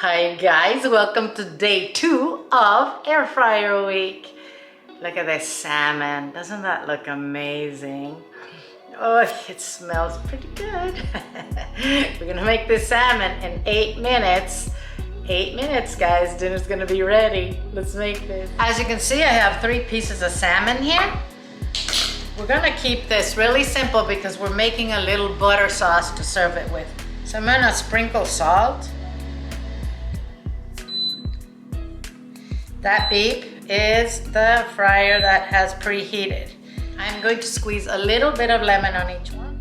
Hi guys, welcome to day 2 of air fryer week. Look at this salmon. Doesn't that look amazing? Oh, it smells pretty good. We're gonna make this salmon in 8 minutes. 8 minutes, guys. Dinner's gonna be ready. Let's make this. As you can see, I have 3 pieces of salmon here. We're gonna keep this really simple because we're making a little butter sauce to serve it with. So I'm gonna sprinkle salt. That beep is the fryer that has preheated. I'm going to squeeze a little bit of lemon on each one.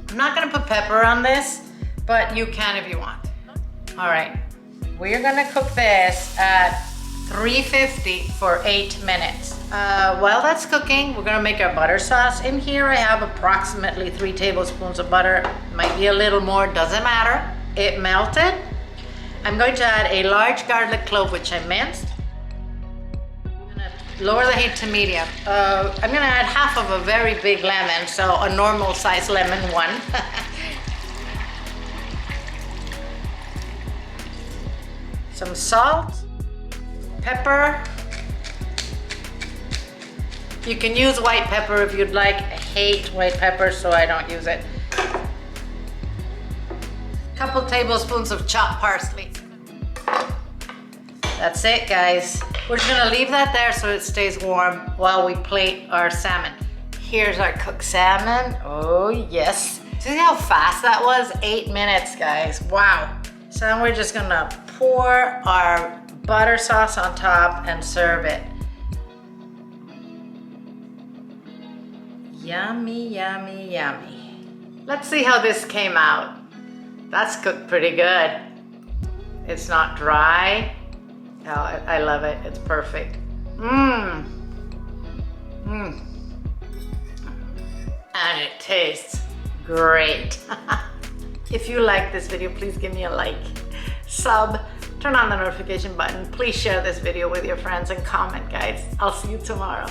I'm not gonna put pepper on this, but you can if you want. All right, we're gonna cook this at 350 for 8 minutes. While that's cooking, we're gonna make our butter sauce. In here I have approximately 3 tablespoons of butter. Might be a little more, doesn't matter. It melted. I'm going to add a large garlic clove, which I minced. I'm gonna lower the heat to medium. I'm gonna add half of a very big lemon, so a normal size lemon one. Some salt, pepper. You can use white pepper if you'd like. I hate white pepper, so I don't use it. Couple tablespoons of chopped parsley. That's it, guys. We're just gonna leave that there so it stays warm while we plate our salmon. Here's our cooked salmon. Oh yes. See how fast that was? 8 minutes, guys. Wow. So then we're just gonna pour our butter sauce on top and serve it. Yummy, yummy, yummy. Let's see how this came out. That's cooked pretty good. It's not dry. Oh, I love it. It's perfect. And it tastes great. If you like this video, please give me a like, sub, turn on the notification button. Please share this video with your friends and comment, guys. I'll see you tomorrow.